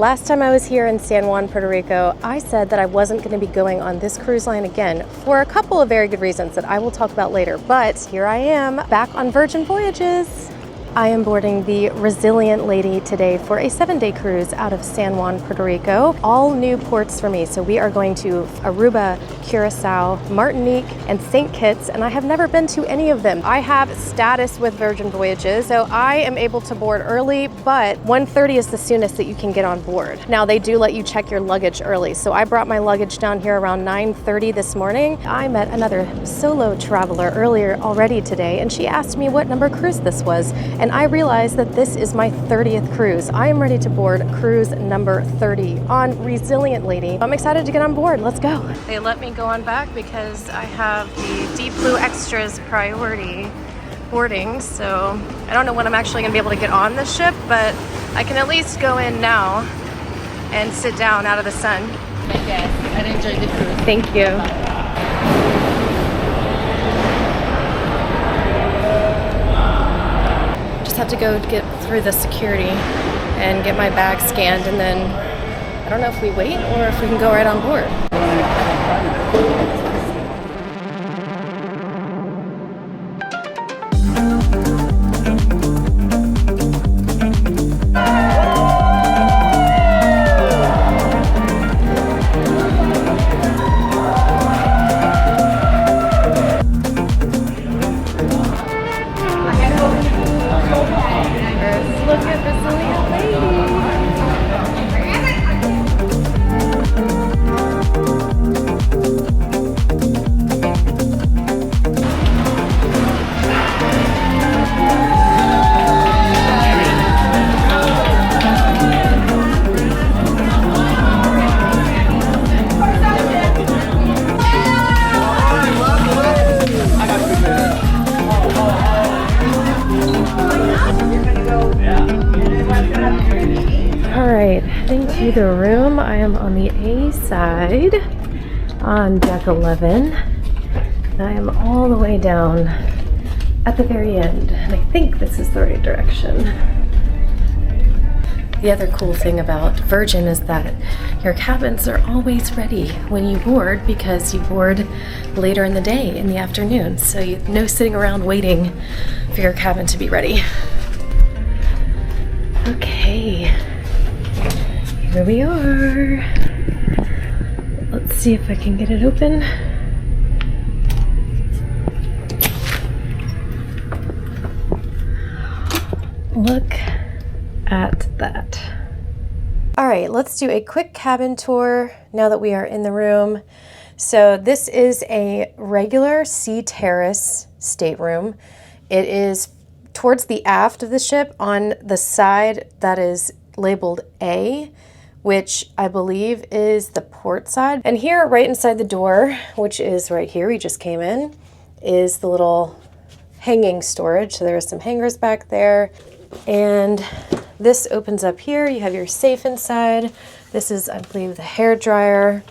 Last time I was here in San Juan, Puerto Rico, I said that I wasn't going to be going on this cruise line again for a couple of very good reasons that I will talk about later. But here I am back on Virgin Voyages. I am boarding the Resilient Lady today for a 7-day cruise out of San Juan, Puerto Rico. All new ports for me. So we are going to Aruba, Curacao, Martinique, and St. Kitts, and I have never been to any of them. I have status with Virgin Voyages, so I am able to board early, but 1:30 is the soonest that you can get on board. Now they do let you check your luggage early, so I brought my luggage down here around 9:30 this morning. I met another solo traveler earlier already today, and she asked me what number cruise this was. And I realized that this is my 30th cruise. I am ready to board cruise number 30 on Resilient Lady. I'm excited to get on board. Let's go. They let me go on back because I have the Deep Blue Extras priority boarding. So I don't know when I'm actually gonna be able to get on the ship, but I can at least go in now and sit down out of the sun. Okay, I enjoyed the cruise. Thank you. Have to go get through the security and get my bag scanned, and then I don't know if we wait or if we can go right on board. To the room. I am on the A side on deck 11. And I am all the way down at the very end, and I think this is the right direction. The other cool thing about Virgin is that your cabins are always ready when you board, because you board later in the day, in the afternoon, so no sitting around waiting for your cabin to be ready. Okay. Here we are. Let's see if I can get it open. Look at that. All right, let's do a quick cabin tour now that we are in the room. So this is a regular sea terrace stateroom. It is towards the aft of the ship on the side that is labeled A, which I believe is the port side. And here, right inside the door, which is right here, we just came in, is the little hanging storage. So there are some hangers back there. And this opens up here. You have your safe inside. This is, I believe, the hair dryer.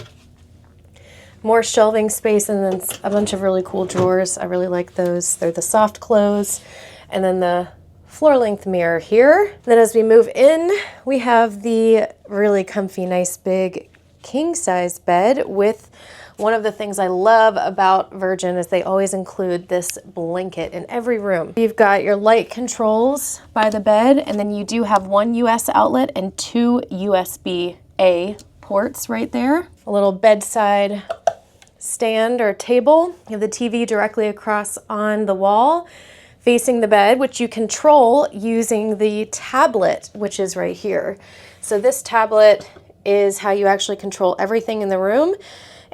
More shelving space, and then a bunch of really cool drawers. I really like those. They're the soft close. And then the floor-length mirror here. Then as we move in, we have the really comfy, nice, big king-size bed with one of the things I love about Virgin is they always include this blanket in every room. You've got your light controls by the bed, and then you do have one US outlet and 2 USB-A ports right there. A little bedside stand or table. You have the TV directly across on the wall, facing the bed, which you control using the tablet, which is right here. So this tablet is how you actually control everything in the room.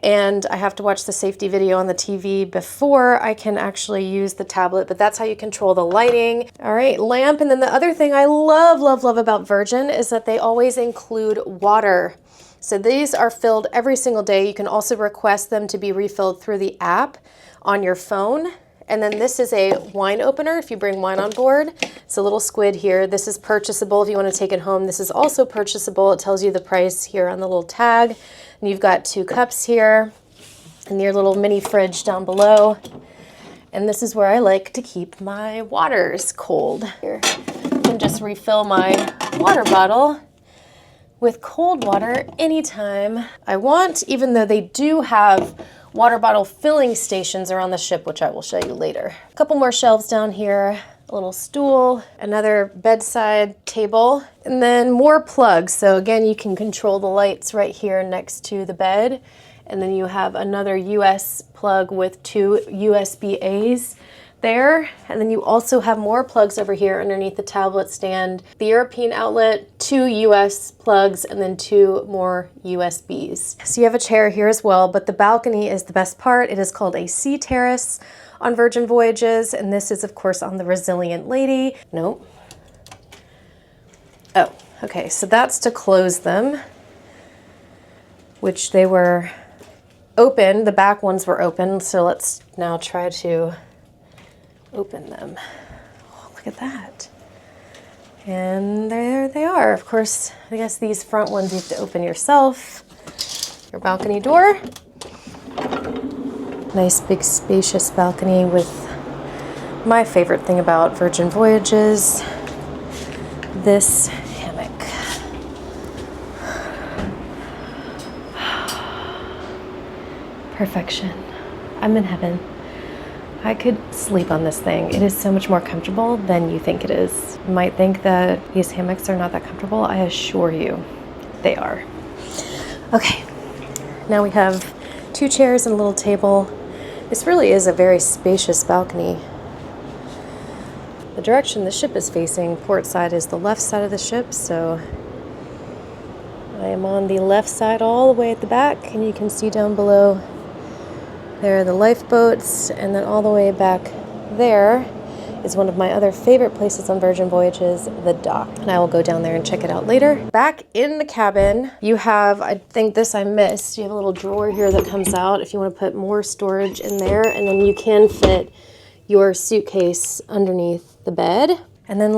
And I have to watch the safety video on the TV before I can actually use the tablet, but that's how you control the lighting. All right, lamp. And then the other thing I love, love, love about Virgin is that they always include water. So these are filled every single day. You can also request them to be refilled through the app on your phone. And then this is a wine opener if you bring wine on board. It's a little squid here. This is purchasable if you want to take it home. This is also purchasable. It tells you the price here on the little tag. And you've got 2 cups here and your little mini fridge down below. And this is where I like to keep my waters cold. Here, I can just refill my water bottle with cold water anytime I want, even though they do have water bottle filling stations around the ship, which I will show you later. A couple more shelves down here, a little stool, another bedside table, and then more plugs. So again, you can control the lights right here next to the bed. And then you have another US plug with 2 USB-As there. And then you also have more plugs over here underneath the tablet stand. The European outlet, 2 US plugs, and then 2 more USBs. So you have a chair here as well, but the balcony is the best part. It is called a sea terrace on Virgin Voyages, and this is of course on the Resilient Lady. Nope. Oh, okay, so that's to close them, which they were open. The back ones were open, so let's now try to open them. Oh, look at that. And there they are. Of course, I guess these front ones you have to open yourself. Your balcony door. Nice big spacious balcony with my favorite thing about Virgin Voyages, this hammock. Perfection. I'm in heaven. I could sleep on this thing. It is so much more comfortable than you think it is. You might think that these hammocks are not that comfortable. I assure you, they are. Okay, now we have 2 chairs and a little table. This really is a very spacious balcony. The direction the ship is facing, port side, is the left side of the ship, so I am on the left side all the way at the back, and you can see down below there are the lifeboats, and then all the way back there is one of my other favorite places on Virgin Voyages, the dock. And I will go down there and check it out later. Back in the cabin, you have, I think this I missed, you have a little drawer here that comes out if you want to put more storage in there, and then you can fit your suitcase underneath the bed. And then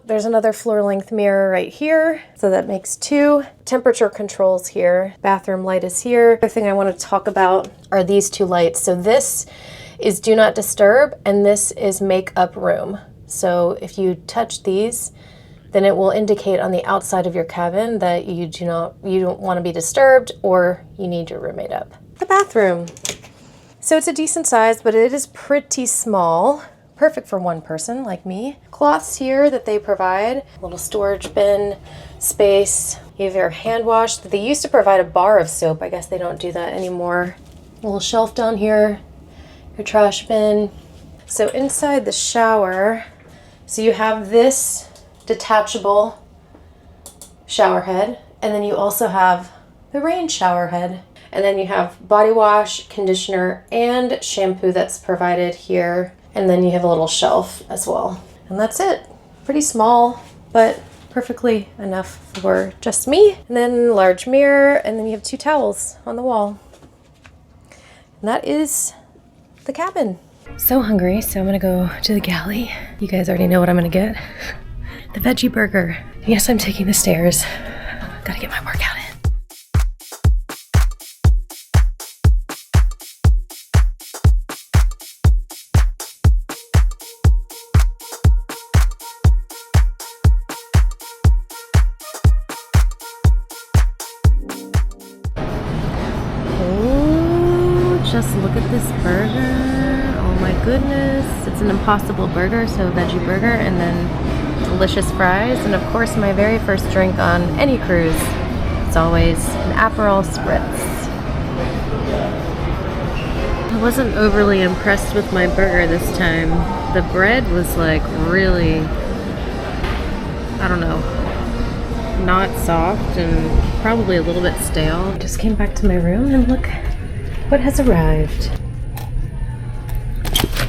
there's another floor length mirror right here. So that makes 2. Temperature controls here. Bathroom light is here. The other thing I want to talk about are these 2 lights. So this is do not disturb, and this is make up room. So if you touch these, then it will indicate on the outside of your cabin that you don't want to be disturbed, or you need your room made up. The bathroom. So it's a decent size, but it is pretty small. Perfect for one person like me. Cloths here that they provide, a little storage bin space. You have your hand wash. They used to provide a bar of soap. I guess they don't do that anymore. A little shelf down here, your trash bin. So inside the shower, so you have this detachable shower head, and then you also have the rain shower head. And then you have body wash, conditioner, and shampoo that's provided here. And then you have a little shelf as well. And that's it. Pretty small, but perfectly enough for just me. And then large mirror, and then you have 2 towels on the wall. And that is the cabin. So hungry, so I'm gonna go to the galley. You guys already know what I'm gonna get. The veggie burger. Yes, I'm taking the stairs. Gotta get my workout in. Just look at this burger. Oh my goodness. It's an Impossible burger, so veggie burger, and then delicious fries. And of course, my very first drink on any cruise is always an Aperol Spritz. I wasn't overly impressed with my burger this time. The bread was like really, I don't know, not soft and probably a little bit stale. I just came back to my room and look what has arrived.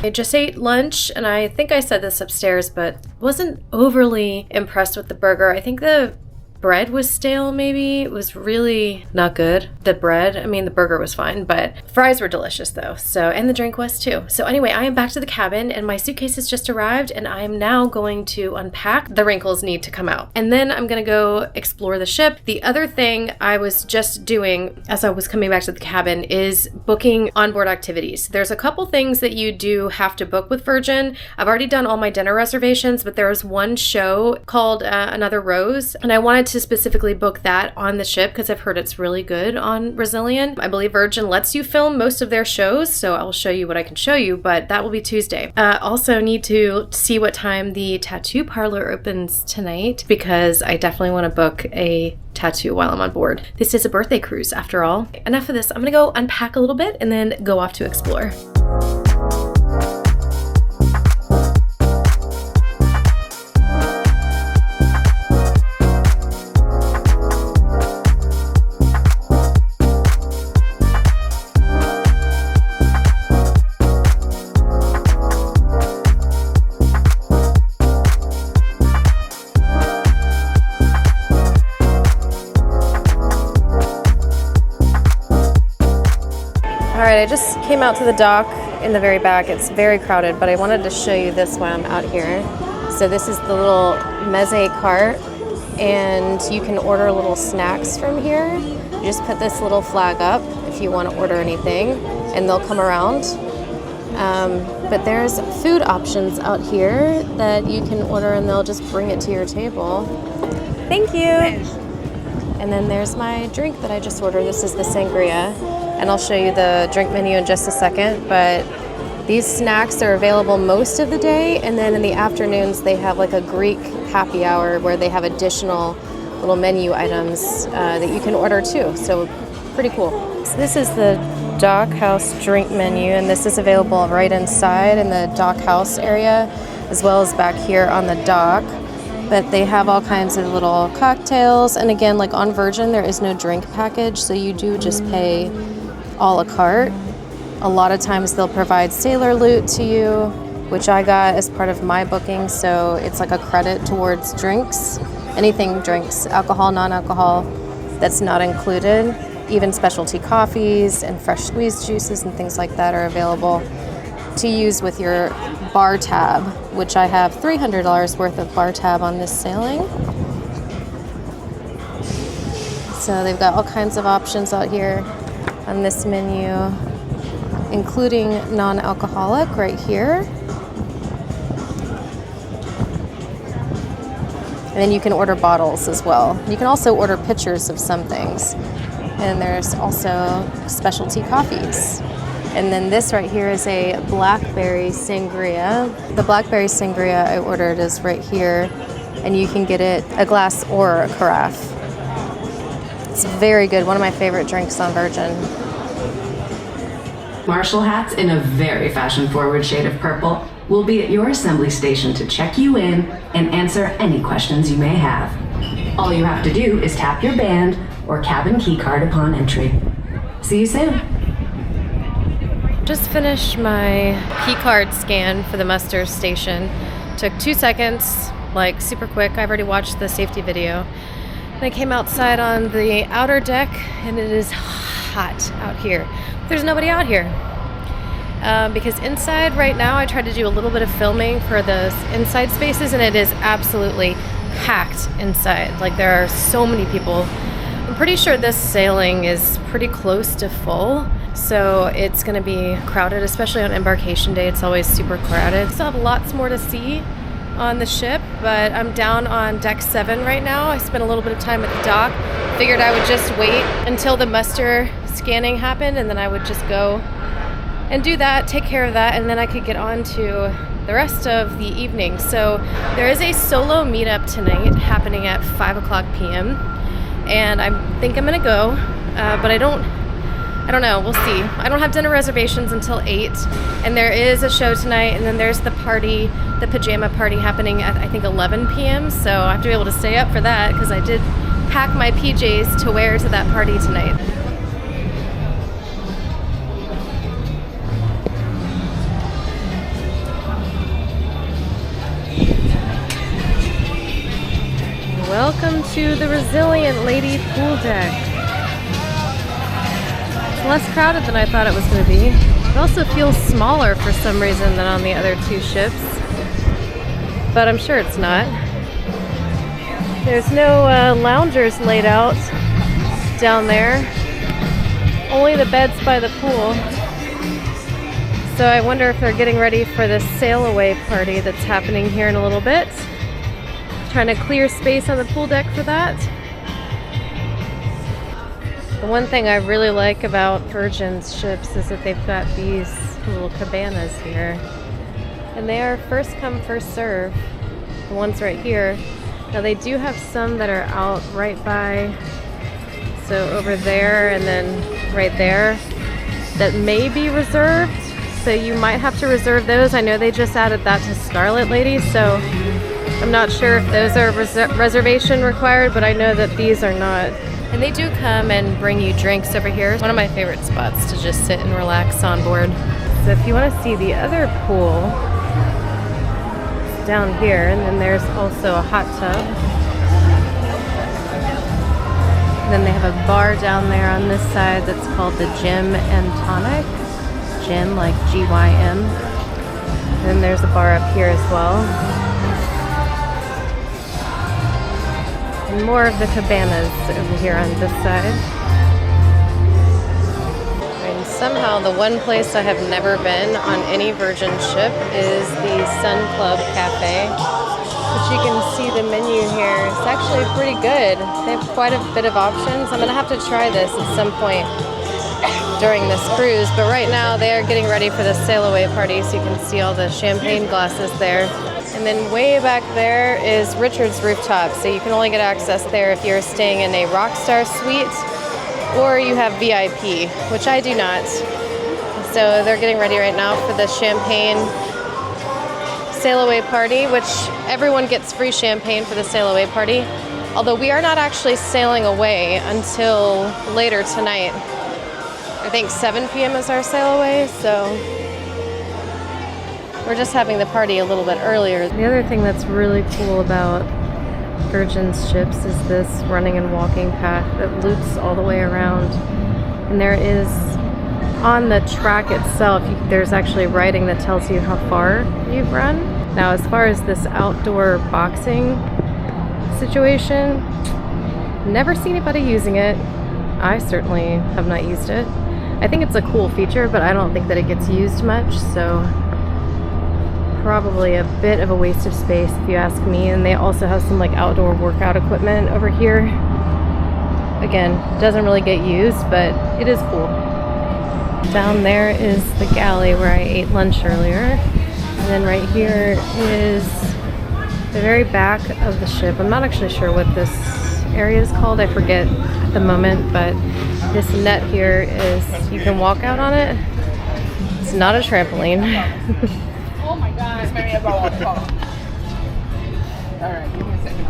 I just ate lunch, and I think I said this upstairs, but wasn't overly impressed with the burger. I think the bread was stale, maybe. It was really not good. The burger was fine, but fries were delicious though. And the drink was too. So anyway, I am back to the cabin, and my suitcase has just arrived, and I am now going to unpack. The wrinkles need to come out. And then I'm gonna go explore the ship. The other thing I was just doing as I was coming back to the cabin is booking onboard activities. There's a couple things that you do have to book with Virgin. I've already done all my dinner reservations, but there was one show called Another Rose, and I wanted to specifically book that on the ship because I've heard it's really good on Brazilian. I believe Virgin lets you film most of their shows, so I'll show you what I can show you, but that will be Tuesday. Also need to see what time the tattoo parlor opens tonight because I definitely want to book a tattoo while I'm on board. This is a birthday cruise after all. Enough of this. I'm gonna go unpack a little bit and then go off to explore. Alright, I just came out to the dock in the very back. It's very crowded, but I wanted to show you this while I'm out here. So this is the little meze cart, and you can order little snacks from here. You just put this little flag up if you want to order anything, and they'll come around. But there's food options out here that you can order, and they'll just bring it to your table. Thank you! And then there's my drink that I just ordered. This is the sangria. And I'll show you the drink menu in just a second, but these snacks are available most of the day, and then in the afternoons they have like a Greek happy hour where they have additional little menu items that you can order too, so pretty cool. So this is the Dock House drink menu, and this is available right inside in the Dock House area, as well as back here on the dock. But they have all kinds of little cocktails, and again, like on Virgin, there is no drink package, so you do just pay a la carte. A lot of times they'll provide sailor loot to you, which I got as part of my booking, so it's like a credit towards drinks. Anything drinks, alcohol, non-alcohol, that's not included. Even specialty coffees and fresh squeezed juices and things like that are available to use with your bar tab, which I have $300 worth of bar tab on this sailing. So they've got all kinds of options out here on this menu, including non-alcoholic right here. And then you can order bottles as well. You can also order pitchers of some things. And there's also specialty coffees. And then this right here is a blackberry sangria. The blackberry sangria I ordered is right here, and you can get it a glass or a carafe. It's very good, one of my favorite drinks on Virgin. Marshal hats in a very fashion-forward shade of purple will be at your assembly station to check you in and answer any questions you may have. All you have to do is tap your band or cabin key card upon entry. See you soon. Just finished my key card scan for the muster station. Took 2 seconds, like super quick. I've already watched the safety video. And I came outside on the outer deck, and it is hot out here. There's nobody out here. Because inside right now, I tried to do a little bit of filming for the inside spaces, and it is absolutely packed inside. Like, there are so many people. I'm pretty sure this sailing is pretty close to full, so it's going to be crowded, especially on embarkation day. It's always super crowded. Still have lots more to see on the ship, but I'm down on deck 7 right now. I spent a little bit of time at the dock. Figured I would just wait until the muster scanning happened, and then I would just go and do that, take care of that, and then I could get on to the rest of the evening. So there is a solo meetup tonight happening at 5:00 p.m. and I think I'm gonna go, but I don't know, we'll see. I don't have dinner reservations until 8, and there is a show tonight, and then there's the party, the pajama party happening at I think 11 p.m. So I have to be able to stay up for that because I did pack my PJs to wear to that party tonight. Welcome to the Resilient Lady Pool Deck. It's less crowded than I thought it was going to be. It also feels smaller for some reason than on the other 2 ships, but I'm sure it's not. There's no loungers laid out down there, only the beds by the pool. So I wonder if they're getting ready for the sail away party that's happening here in a little bit. Trying to clear space on the pool deck for that. The one thing I really like about Virgin's ships is that they've got these little cabanas here. And they are first come, first serve. The ones right here. Now they do have some that are out right by, so over there and then right there, that may be reserved. So you might have to reserve those. I know they just added that to Scarlet Lady, so I'm not sure if those are reservation required, but I know that these are not. And they do come and bring you drinks over here. One of my favorite spots to just sit and relax on board. So if you want to see the other pool, it's down here, and then there's also a hot tub. And then they have a bar down there on this side that's called the Gym and Tonic. Gym, like G-Y-M. And then there's a bar up here as well. And more of the cabanas over here on this side. And somehow the one place I have never been on any Virgin ship is the Sun Club Cafe. But you can see the menu here. It's actually pretty good. They have quite a bit of options. I'm gonna have to try this at some point during this cruise, but right now they are getting ready for the sail away party, so you can see all the champagne glasses there. And then way back there is Richard's Rooftop, so you can only get access there if you're staying in a Rockstar suite or you have VIP, which I do not. So they're getting ready right now for the champagne sail away party, which everyone gets free champagne for the sail away party, although we are not actually sailing away until later tonight. I think 7 p.m. is our sail away, so we're just having the party a little bit earlier. The other thing that's really cool about Virgin's ships is this running and walking path that loops all the way around. And there is, on the track itself, there's actually writing that tells you how far you've run. Now, as far as this outdoor boxing situation, never seen anybody using it. I certainly have not used it. I think it's a cool feature, but I don't think that it gets used much, so probably a bit of a waste of space if you ask me. And they also have some like outdoor workout equipment over here. Again, doesn't really get used, but it is cool. Down there is the galley where I ate lunch earlier. And then right here is the very back of the ship. I'm not actually sure what this area is called, I forget at the moment, but this net here is, you can walk out on it. It's not a trampoline. Oh my God. Alright, give me a second.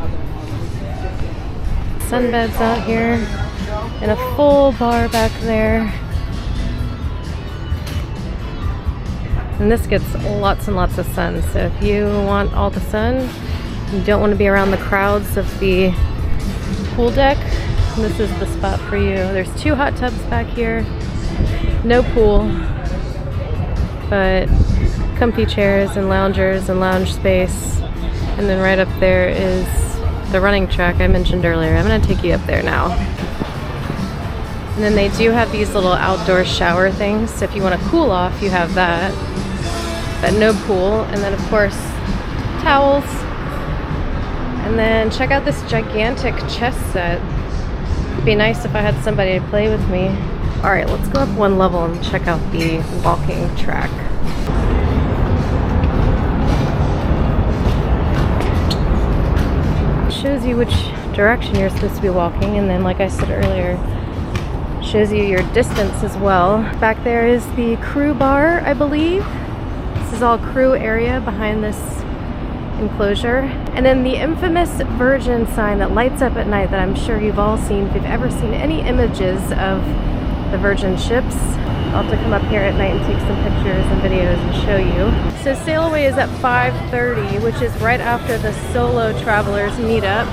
Sunbeds out here, and a full bar back there. And this gets lots and lots of sun, so if you want all the sun, you don't want to be around the crowds of the pool deck, this is the spot for you. There's 2 hot tubs back here, no pool, but comfy chairs and loungers and lounge space. And then right up there is the running track I mentioned earlier. I'm going to take you up there now. And then they do have these little outdoor shower things, so if you want to cool off, you have that, but no pool. And then of course towels. And then check out this gigantic chess set. It'd be nice if I had somebody to play with me. All right, let's go up one level and check out the walking track. It shows you which direction you're supposed to be walking, and then like I said earlier, shows you your distance as well. Back there is the crew bar, I believe. This is all crew area behind this enclosure. And then the infamous Virgin sign that lights up at night that I'm sure you've all seen if you've ever seen any images of the Virgin ships. I'll have to come up here at night and take some pictures and videos and show you. So sail away is at 5:30, which is right after the solo travelers meetup.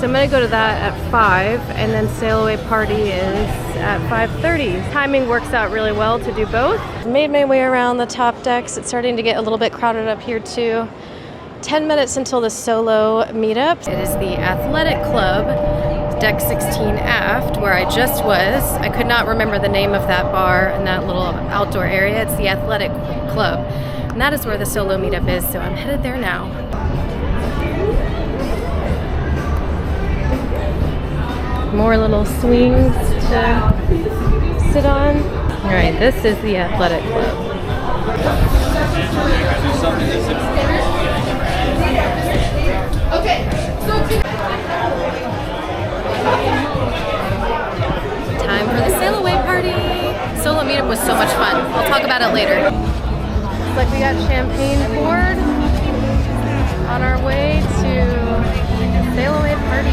So I'm gonna go to that at 5, and then sail away party is at 5:30. Timing works out really well to do both. Made my way around the top decks. It's starting to get a little bit crowded up here too. 10 minutes until the solo meetup. It is the Athletic Club, deck 16 aft, where I just was. I could not remember the name of that bar and that little outdoor area. It's the Athletic Club, and that is where the solo meetup is, so I'm headed there now. more little swings to sit on. All right, this is the athletic club. Time for the sail away party. Solo meetup was so much fun. I'll talk about it later. Looks like we got champagne poured on our way to sail away party.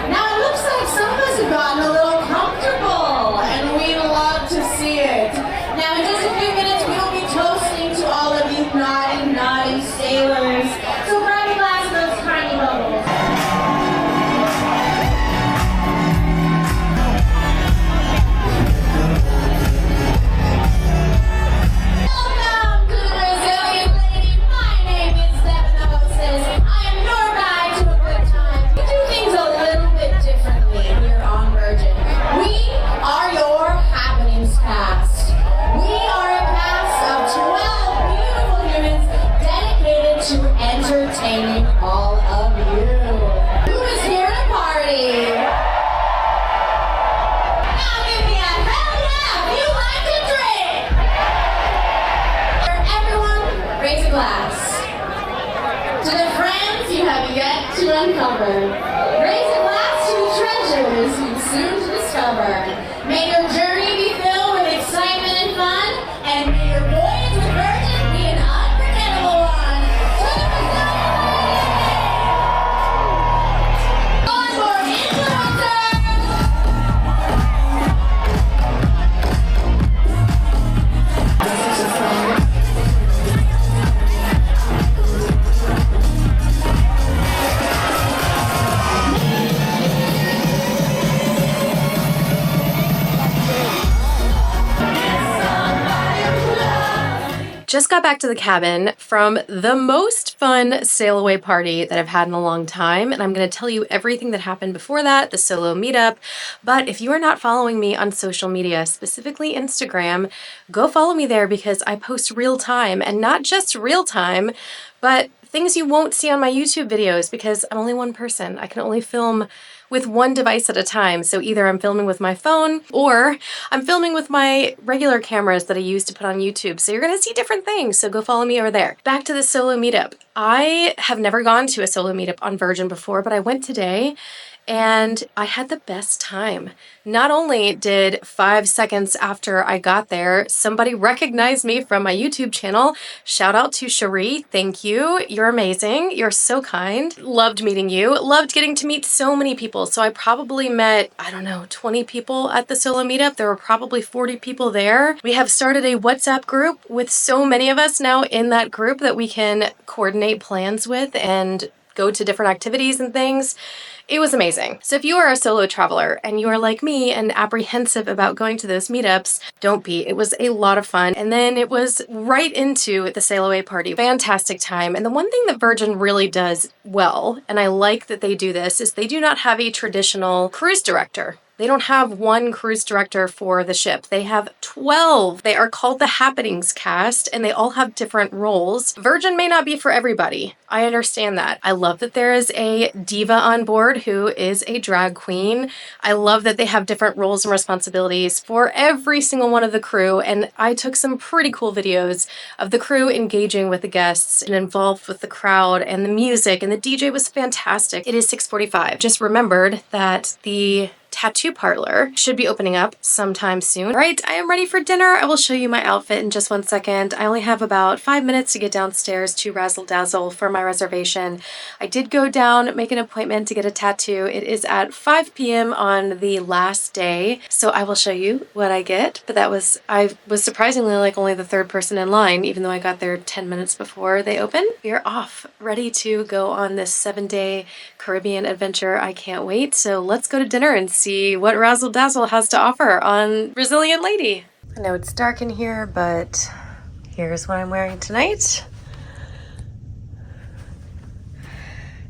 Now it looks like some of us have gotten a little comfortable, and we'd love to see it. Now in just a few minutes we will be toasting to all of you naughty sailors. So grab a glass of those tiny bubbles. Welcome to the Brazilian Lady. My name is Devin Moses. I am your guide to a good time. We do things a little bit differently here on Virgin. We are your happenings cast. We are a cast of 12 beautiful humans dedicated to entertaining all of you. Who is here to party? Now give me a hell yeah if you like to drink. Everyone, raise a glass. To the friends you have yet to uncover. Raise a glass to the treasures you soon to discover. May your journey be filled with excitement and fun, and may your voyage with Virgin be an unforgettable one. To the Brazilian! On board influencers! Just got back to the cabin from the most fun sail away party that I've had in a long time, and I'm going to tell you everything that happened before that, the solo meetup. But if you are not following me on social media, specifically Instagram, go follow me there because I post real time, and not just real time, but things you won't see on my YouTube videos because I'm only one person. I can only film with one device at a time. So either I'm filming with my phone or I'm filming with my regular cameras that I use to put on YouTube. So you're gonna see different things. So go follow me over there. Back to the solo meetup. I have never gone to a solo meetup on Virgin before, but I went today and I had the best time. Not only did 5 seconds after I got there, somebody recognized me from my YouTube channel. Shout out to Cherie, thank you. You're amazing, you're so kind. Loved meeting you, loved getting to meet so many people. So I probably met, 20 people at the solo meetup. There were probably 40 people there. We have started a WhatsApp group with so many of us now in that group that we can coordinate plans with and go to different activities and things. It was amazing. So if you are a solo traveler and you are like me and apprehensive about going to those meetups, don't be. It was a lot of fun. And then it was right into the sail away party. Fantastic time. And the one thing that Virgin really does well, and I like that they do this, is they do not have a traditional cruise director. They don't have one cruise director for the ship. They have 12. They are called the Happenings Cast, and they all have different roles. Virgin may not be for everybody. I understand that. I love that there is a diva on board who is a drag queen. I love that they have different roles and responsibilities for every single one of the crew, and I took some pretty cool videos of the crew engaging with the guests and involved with the crowd and the music, and the DJ was fantastic. It is 6:45. Just remembered that the tattoo parlor should be opening up sometime soon. All right, I am ready for dinner. I will show you my outfit in just 1 second. I only have about 5 minutes to get downstairs to Razzle Dazzle for my reservation. I did go down, make an appointment to get a tattoo. It is at 5 p.m. on the last day, so I will show you what I get. But I was surprisingly like only the third person in line, even though I got there 10 minutes before they opened. We are off, ready to go on this 7-day Caribbean adventure. I can't wait. So let's go to dinner and see what Razzle Dazzle has to offer on Brazilian Lady. I know it's dark in here, but here's what I'm wearing tonight.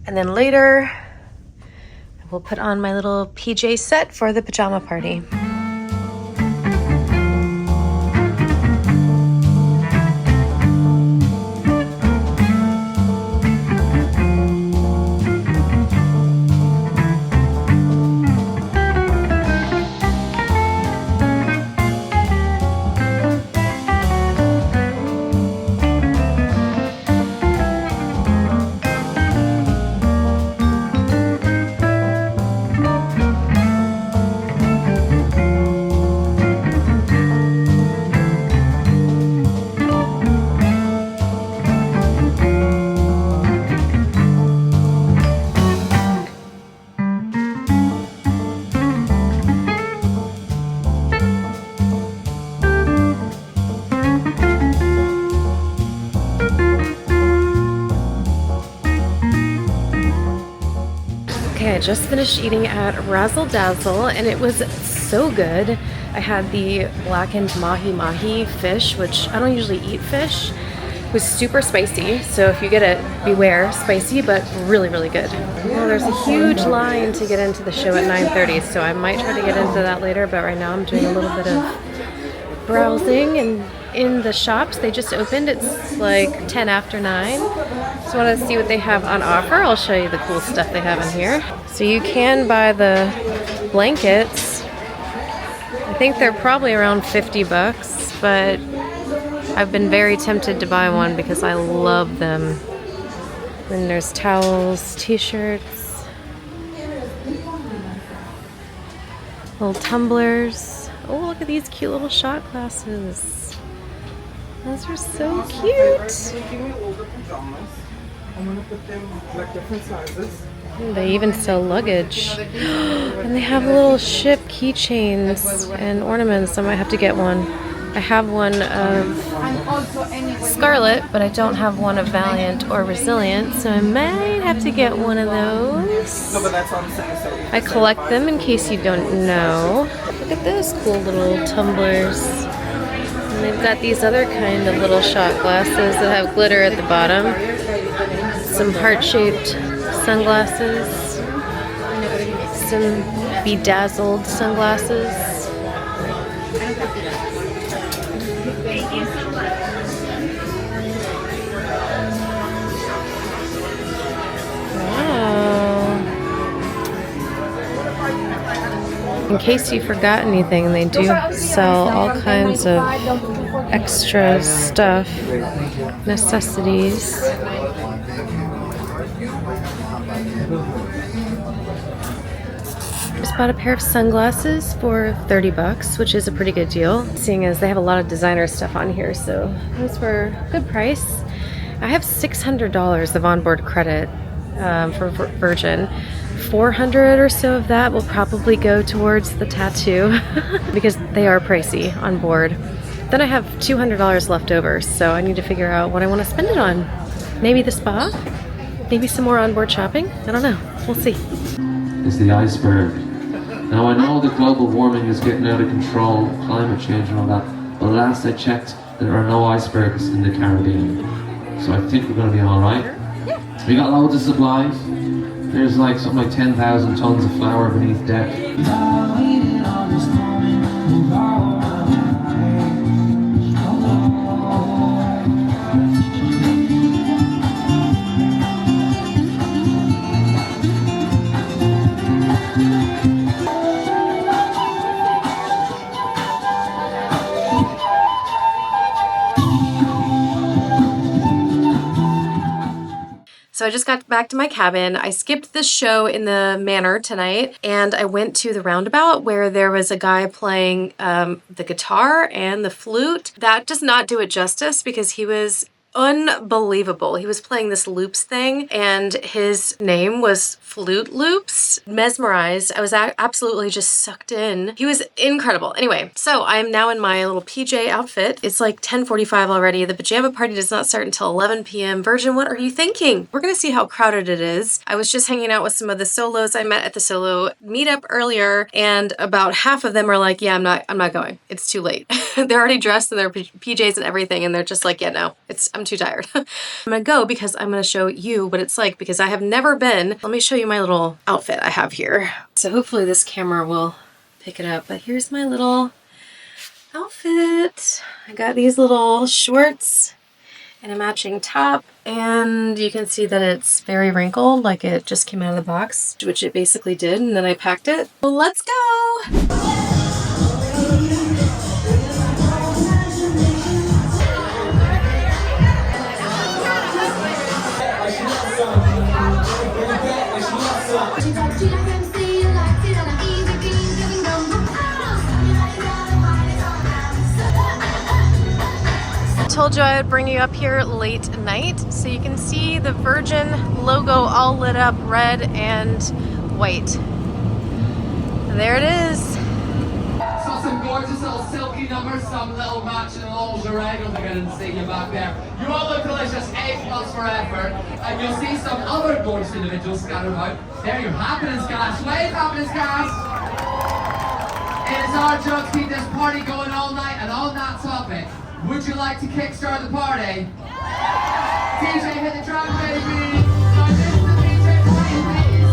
And then later, we'll put on my little PJ set for the pajama party. Okay, I just finished eating at Razzle Dazzle and it was so good. I had the blackened mahi-mahi fish, which I don't usually eat fish. It was super spicy, so if you get it, beware, spicy, but really, really good. Well, there's a huge line to get into the show at 9:30, so I might try to get into that later, but right now I'm doing a little bit of browsing and in the shops. They just opened. It's like 10 after 9. So I want to see what they have on offer. I'll show you the cool stuff they have in here. So you can buy the blankets. I think they're probably around 50 bucks, but I've been very tempted to buy one because I love them. Then there's towels, t-shirts, little tumblers. Oh, look at these cute little shot glasses. Those are so cute. I'm gonna put them like different sizes. They even sell luggage. And they have little ship keychains and ornaments. I might have to get one. I have one of Scarlet, but I don't have one of Valiant or Resilient, so I might have to get one of those. No, but that's what I'm saying. I collect them in case you don't know. Look at those cool little tumblers. And they've got these other kind of little shot glasses that have glitter at the bottom. Some heart-shaped sunglasses. Some bedazzled sunglasses. In case you forgot anything, they do sell all kinds of extra stuff, necessities. Just bought a pair of sunglasses for 30 bucks, which is a pretty good deal, seeing as they have a lot of designer stuff on here, so those were a good price. I have $600 of onboard credit for Virgin. 400 or so of that will probably go towards the tattoo because they are pricey on board. Then I have $200 left over, so I need to figure out what I want to spend it on. Maybe the spa? Maybe some more onboard shopping? I don't know. We'll see. Is the iceberg. Now I know that global warming is getting out of control, climate change and all that, but last I checked, there are no icebergs in the Caribbean. So I think we're going to be alright. We got loads of supplies. There's like something like 10,000 tons of flour beneath deck. So I just got back to my cabin. I skipped the show in the manor tonight and I went to the roundabout where there was a guy playing the guitar and the flute. That does not do it justice because he was unbelievable. He was playing this loops thing and his name was Flute Loops. Mesmerized. I was absolutely just sucked in. He was incredible. Anyway, so I'm now in my little PJ outfit. It's like 10:45 already. The pajama party does not start until 11 p.m. Virgin, what are you thinking? We're gonna see how crowded it is. I was just hanging out with some of the solos I met at the solo meetup earlier, and about half of them are like, yeah, I'm not going. It's too late. They're already dressed in their PJs and everything, and they're just like, yeah, no, I'm too tired. I'm gonna go because I'm gonna show you what it's like because I have never been. Let me show you my little outfit I have here. So hopefully this camera will pick it up, but here's my little outfit. I got these little shorts and a matching top, and you can see that it's very wrinkled, like it just came out of the box, which it basically did, and then I packed it. Well, let's go! I told you I would bring you up here late at night so you can see the Virgin logo all lit up red and white. There it is. got some gorgeous little silky numbers, some little matching lingerie. I don't think I didn't see you back there. You all look delicious, A+ for effort. And you'll see some other gorgeous individuals scattered about. There, your happenings, guys. Wave happenings, guys. It is our job to keep this party going all night, and on that topic, would you like to kickstart the party? DJ, hit the drum, baby. Now this is the DJ party, please.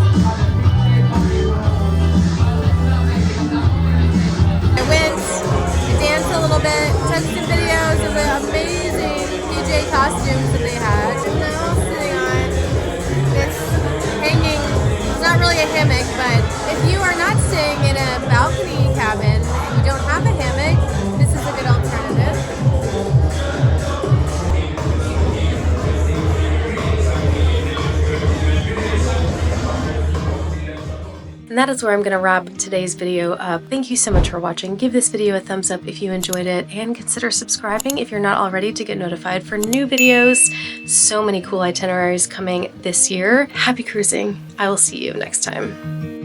I went, I danced a little bit, took some videos of the amazing PJ costumes that they had. And now I'm sitting on this hanging, it's not really a hammock, but if you are not staying in a balcony cabin and you don't have a hammock, this is a good alternative. And that is where I'm going to wrap today's video up. Thank you so much for watching. Give this video a thumbs up if you enjoyed it, and consider subscribing if you're not already to get notified for new videos. So many cool itineraries coming this year. Happy cruising. I will see you next time.